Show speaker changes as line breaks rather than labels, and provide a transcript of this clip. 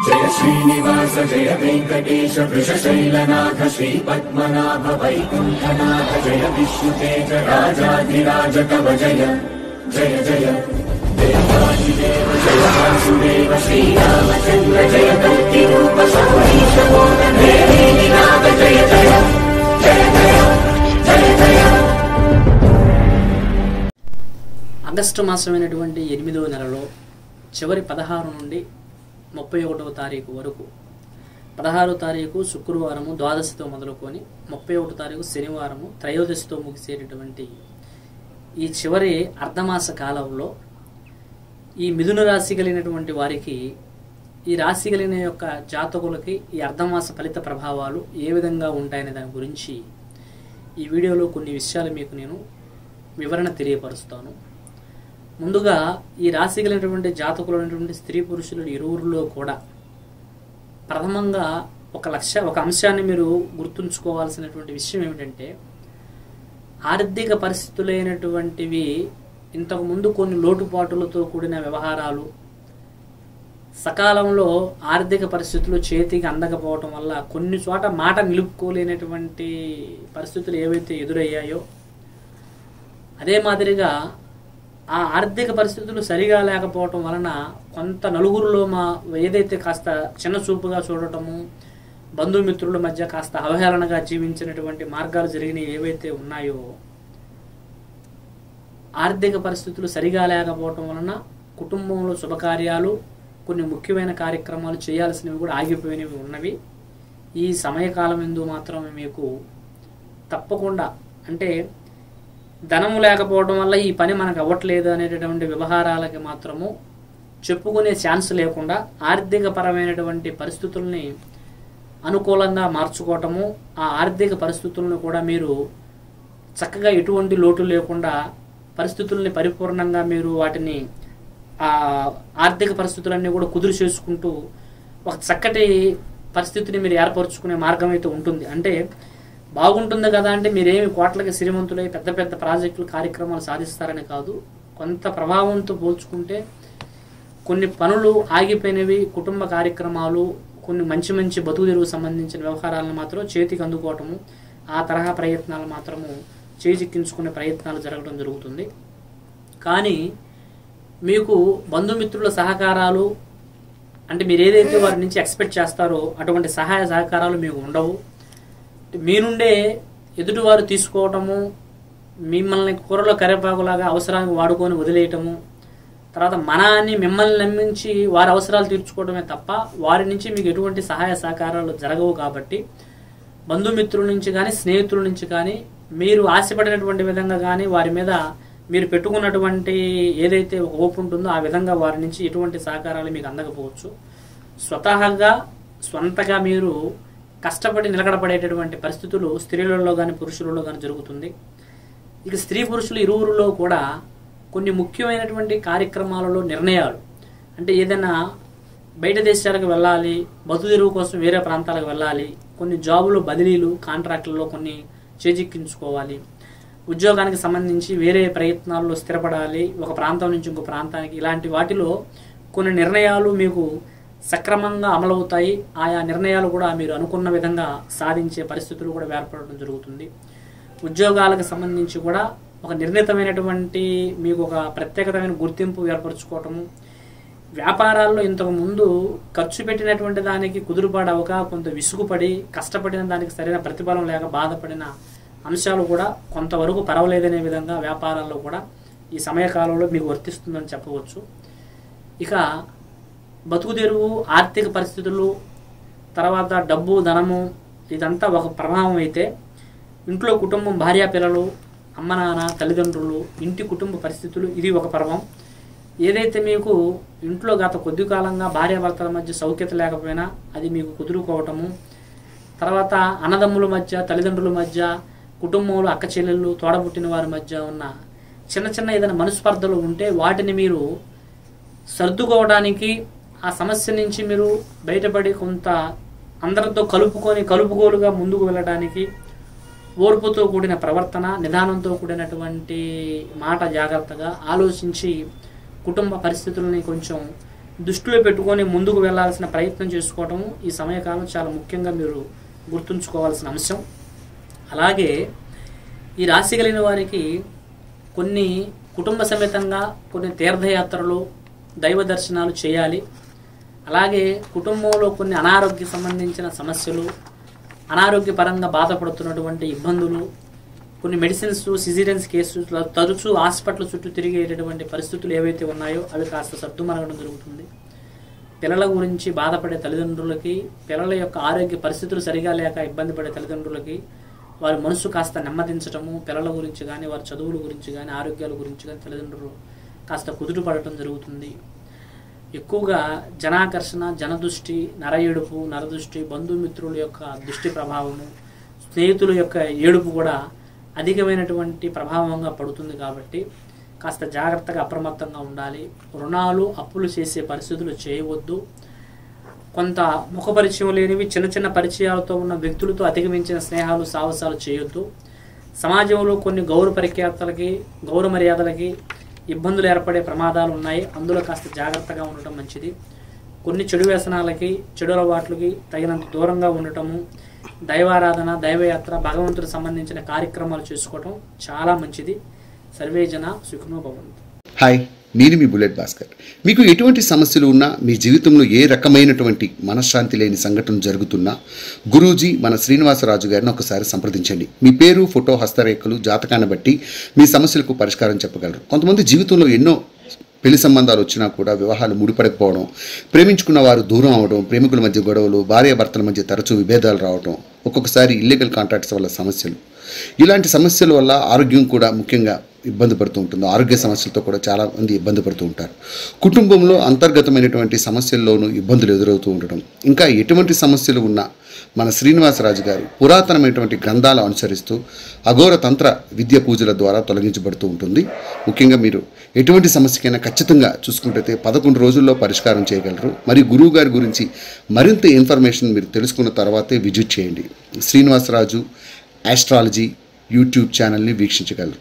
जय श्रीनिवास जय वेंकटेश वृषशैलनाथ श्रीपद्मनाभ वैकुंठनाथ जय विष्णुतेज राजाधिराज तव जय जय जय देवादिदेव जय वासुदेव श्रीरामचंद्र जय कल्किरूप शौरीश मोदन देवीनाथ जय जय जय जय जय जय।
ఆగస్టు మాసమైనటువంటి 8వ నెలలో చివరి 16 నుండి 31వ తారీఖు వరకు 16వ తారీఖు శుక్రవారము ద్వాదశితో మొదలుకొని 31వ తారీఖు శనివారము త్రయోదశితో ముగిసేటటువంటి ఈ చివరి అర్ధమాస కాలంలో ఈ మిథున రాశి కలిగినటువంటి వారికి ఈ రాశి కలిగిన యొక్క జాతకులకి ఈ అర్ధమాస ఫలిత ప్రభావాలు ఏ విధంగా ఉంటాయనే దాని గురించి ఈ వీడియోలో కొన్ని విషయాలు మీకు నేను వివరణ తెలియపరుస్తాను। ముందుగా ఈ రాశి కలిగినటువంటి జాతకులు అనేటువంటి స్త్రీ పురుషులు ఇరువురిలో కూడా ప్రథమంగా ఒక అంశాన్ని మీరు గుర్తుంచుకోవాల్సినటువంటి విషయం ఏమిటంటే ఆర్థిక పరిస్థితులైనటువంటివి ఇంతకు ముందు కొన్ని లోటుపాటులతో కూడిన వ్యవహారాలు సకాలంలో ఆర్థిక పరిస్థితులు చేతికి అందకపోవటం వల్ల కొన్ని చోట మాట నిలుపుకోలేనటువంటి పరిస్థితులు ఏవైతే ఎదురయ్యాయో అదే మాదిరిగా ఆ ఆర్థిక పరిస్థితులు సరిగా లేకపోవటం వలన కొంత నలుగురిలో ఏదైతే కాస్త చిన్న చూపుగా చూడటము బంధుమిత్రుల మధ్య కాస్త అవహేళనగా జీవించినటువంటి మార్గాలు జరిగినవి ఏవైతే ఉన్నాయో ఆర్థిక పరిస్థితులు సరిగా లేకపోవటం వలన కుటుంబంలో శుభకార్యాలు కొన్ని ముఖ్యమైన కార్యక్రమాలు చేయాల్సినవి కూడా ఆగిపోయినవి ఉన్నవి। ఈ సమయకాలం ఎందు మాత్రమే మీకు తప్పకుండా అంటే ధనము లేకపోవడం వల్ల ఈ పని మనకు అవ్వట్లేదు అనేటటువంటి వ్యవహారాలకి మాత్రము చెప్పుకునే ఛాన్స్ లేకుండా ఆర్థిక పరమైనటువంటి పరిస్థితుల్ని అనుకూలంగా మార్చుకోవటము ఆ ఆర్థిక పరిస్థితులను కూడా మీరు చక్కగా ఎటువంటి లోటు లేకుండా పరిస్థితుల్ని పరిపూర్ణంగా మీరు వాటిని ఆ ఆర్థిక పరిస్థితులన్నీ కూడా కుదురు చేసుకుంటూ ఒక చక్కటి పరిస్థితిని మీరు ఏర్పరచుకునే మార్గం అయితే ఉంటుంది। అంటే బాగుంటుంది కదా అంటే మీరేమి కోట్లకి శ్రీమంతులై పెద్ద పెద్ద ప్రాజెక్టులు కార్యక్రమాలు సాధిస్తారని కాదు, కొంత ప్రభావంతో పోల్చుకుంటే కొన్ని పనులు ఆగిపోయినవి కుటుంబ కార్యక్రమాలు కొన్ని మంచి మంచి బతుకు తెరువు సంబంధించిన వ్యవహారాలను మాత్రం చేతికి అందుకోవటము ఆ తరహా ప్రయత్నాలు మాత్రము చేజిక్కించుకునే ప్రయత్నాలు జరగడం జరుగుతుంది। కానీ మీకు బంధుమిత్రుల సహకారాలు అంటే మీరు ఏదైతే వారి నుంచి ఎక్స్పెక్ట్ చేస్తారో అటువంటి సహాయ సహకారాలు మీకు ఉండవు। మీ నుండే ఎదుటివారు తీసుకోవటము మిమ్మల్ని కూరలో కరివేపాకులాగా అవసరానికి వాడుకొని వదిలేయటము తర్వాత అని మిమ్మల్ని నమ్మించి వారి అవసరాలు తీర్చుకోవడమే తప్ప వారి నుంచి మీకు ఎటువంటి సహాయ సహకారాలు జరగవు। కాబట్టి బంధుమిత్రుల నుంచి కానీ స్నేహితుల నుంచి కానీ మీరు ఆశపడినటువంటి విధంగా కానీ వారి మీద మీరు పెట్టుకున్నటువంటి ఏదైతే ఒక ఓపు ఉంటుందో ఆ విధంగా వారి నుంచి ఎటువంటి సహకారాలు మీకు అందకపోవచ్చు। స్వంతగా మీరు కష్టపడి నిలకడపడేటటువంటి పరిస్థితులు స్త్రీలలో కానీ పురుషులలో కానీ జరుగుతుంది। ఇక స్త్రీ పురుషులు ఇరువురిలో కూడా కొన్ని ముఖ్యమైనటువంటి కార్యక్రమాలలో నిర్ణయాలు అంటే ఏదైనా బయట దేశాలకు వెళ్ళాలి, బతుకు తెరువు కోసం వేరే ప్రాంతాలకు వెళ్ళాలి, కొన్ని జాబులు బదిలీలు కాంట్రాక్టులలో కొన్ని చేజిక్కించుకోవాలి, ఉద్యోగానికి సంబంధించి వేరే ప్రయత్నాల్లో స్థిరపడాలి, ఒక ప్రాంతం నుంచి ఇంకో ప్రాంతానికి, ఇలాంటి వాటిలో కొన్ని నిర్ణయాలు మీకు సక్రమంగా అమలవుతాయి। ఆయా నిర్ణయాలు కూడా మీరు అనుకున్న విధంగా సాధించే పరిస్థితులు కూడా ఏర్పడడం జరుగుతుంది। ఉద్యోగాలకు సంబంధించి కూడా ఒక నిర్ణీతమైనటువంటి మీకు ఒక ప్రత్యేకమైన గుర్తింపు ఏర్పరచుకోవటము, వ్యాపారాల్లో ఇంతకు ముందు ఖర్చు పెట్టినటువంటి దానికి కుదురుపాడవక కొంత విసుగుపడి కష్టపడిన దానికి సరైన ప్రతిఫలం లేక బాధపడిన అంశాలు కూడా కొంతవరకు పర్వాలేదనే విధంగా వ్యాపారాల్లో కూడా ఈ సమయకాలంలో మీకు వర్తిస్తుందని చెప్పవచ్చు। ఇక బతుకు తెరువు ఆర్థిక పరిస్థితులు తర్వాత డబ్బు ధనము ఇదంతా ఒక ప్రభావం అయితే ఇంట్లో కుటుంబం భార్య పిల్లలు అమ్మ నాన్న తల్లిదండ్రులు ఇంటి కుటుంబ పరిస్థితులు ఇది ఒక పర్వం। ఏదైతే మీకు ఇంట్లో గత కొద్ది కాలంగా భార్యాభర్తల మధ్య సౌఖ్యత లేకపోయినా అది మీకు కుదురుకోవటము, తర్వాత అన్నదమ్ముల మధ్య తల్లిదండ్రుల మధ్య కుటుంబంలో అక్క చెల్లెళ్ళు తోడబుట్టిన వారి మధ్య ఉన్న చిన్న చిన్న ఏదైనా మనస్పర్ధలు ఉంటే వాటిని మీరు సర్దుకోవడానికి ఆ సమస్య నుంచి మీరు బయటపడి కొంత అందరితో కలుపుకోలుగా ముందుకు వెళ్ళడానికి ఓర్పుతో కూడిన ప్రవర్తన నిదానంతో కూడినటువంటి మాట జాగ్రత్తగా ఆలోచించి కుటుంబ పరిస్థితులని కొంచెం దృష్టిలో పెట్టుకొని ముందుకు వెళ్లాల్సిన ప్రయత్నం చేసుకోవటం ఈ సమయకాలం చాలా ముఖ్యంగా మీరు గుర్తుంచుకోవాల్సిన అంశం. అలాగే ఈ రాశి కలిగిన వారికి కొన్ని కుటుంబ సమేతంగా కొన్ని తీర్థయాత్రలు, దైవ దర్శనాలు చేయాలి. అలాగే కుటుంబంలో కొన్ని అనారోగ్య సంబంధించిన సమస్యలు, అనారోగ్యపరంగా బాధపడుతున్నటువంటి ఇబ్బందులు, కొన్ని మెడిసిన్స్, సిజేరియన్స్ కేసులు, తరచూ హాస్పిటల్ చుట్టూ తిరిగేటటువంటి పరిస్థితులు ఏవైతే ఉన్నాయో అవి కాస్త సర్దుమరగడం జరుగుతుంది. పిల్లల గురించి బాధపడే తల్లిదండ్రులకి, పిల్లల యొక్క ఆరోగ్య పరిస్థితులు సరిగా లేక ఇబ్బంది పడే తల్లిదండ్రులకి వారి మనసు కాస్త నెమ్మదించటము, పిల్లల గురించి కానీ వారి చదువుల గురించి కానీ ఆరోగ్యాల గురించి కానీ తల్లిదండ్రులు కాస్త కుదుట పడటం జరుగుతుంది. ఎక్కువగా జనాకర్షణ, జనదృష్టి, నరఏడుపు, నరదృష్టి, బంధుమిత్రుల యొక్క దృష్టి ప్రభావము, స్నేహితుల యొక్క ఏడుపు కూడా అధికమైనటువంటి ప్రభావంగా పడుతుంది. కాబట్టి కాస్త జాగ్రత్తగా అప్రమత్తంగా ఉండాలి. రుణాలు, అప్పులు చేసే పరిస్థితులు చేయవద్దు. కొంత ముఖ పరిచయం లేనివి చిన్న చిన్న పరిచయాలతో ఉన్న వ్యక్తులతో అధిగమించిన స్నేహాలు, సాహసాలు చేయొద్దు. సమాజంలో కొన్ని గౌరవ ప్రఖ్యాతలకి, గౌరవ మర్యాదలకి ఇబ్బందులు ఏర్పడే ప్రమాదాలు ఉన్నాయి. అందులో కాస్త జాగ్రత్తగా ఉండటం మంచిది. కొన్ని చెడు వ్యసనాలకి, చెడు అలవాట్లకి తగినంత దూరంగా ఉండటము, దైవారాధన, దైవయాత్ర, భగవంతుడికి సంబంధించిన కార్యక్రమాలు చేసుకోవటం చాలా మంచిది. సర్వేజన సుఖినో భవంతు.
హాయ్, నేను మీ బుల్లెట్ భాస్కర్. మీకు ఎటువంటి సమస్యలు ఉన్నా, మీ జీవితంలో ఏ రకమైనటువంటి మనశ్శాంతి లేని సంఘటన జరుగుతున్నా గురూజీ మన శ్రీనివాసరాజు గారిని ఒకసారి సంప్రదించండి. మీ పేరు, ఫోటో, హస్తరేఖలు, జాతకాన్ని బట్టి మీ సమస్యలకు పరిష్కారం చెప్పగలరు. కొంతమంది జీవితంలో ఎన్నో పెళ్లి సంబంధాలు వచ్చినా కూడా వివాహాలు ముడిపడకపోవడం, ప్రేమించుకున్న వారు దూరం అవడం, ప్రేమికుల మధ్య గొడవలు, భార్యాభర్తల మధ్య తరచూ విభేదాలు రావడం, ఒక్కొక్కసారి ఇల్లీగల్ కాంట్రాక్ట్స్ వల్ల సమస్యలు, ఇలాంటి సమస్యల వల్ల ఆరోగ్యం కూడా ముఖ్యంగా ఇబ్బంది పడుతూ ఉంటుంది. ఆరోగ్య సమస్యలతో కూడా చాలామంది ఇబ్బంది పడుతూ ఉంటారు. కుటుంబంలో అంతర్గతమైనటువంటి సమస్యల్లోనూ ఇబ్బందులు ఎదురవుతూ ఉండటం, ఇంకా ఎటువంటి సమస్యలు ఉన్నా మన శ్రీనివాసరాజు గారు పురాతనమైనటువంటి గ్రంథాలు అనుసరిస్తూ అఘోర తంత్ర విద్య పూజల ద్వారా తొలగించబడుతూ ఉంటుంది. ముఖ్యంగా మీరు ఎటువంటి సమస్యకైనా ఖచ్చితంగా చూసుకుంటే 11 రోజుల్లో పరిష్కారం చేయగలరు. మరి గురువు గారి గురించి మరింత ఇన్ఫర్మేషన్ మీరు తెలుసుకున్న తర్వాతే విజిట్ చేయండి. శ్రీనివాసరాజు ఆస్ట్రాలజీ యూట్యూబ్ ఛానల్ని వీక్షించగలరు.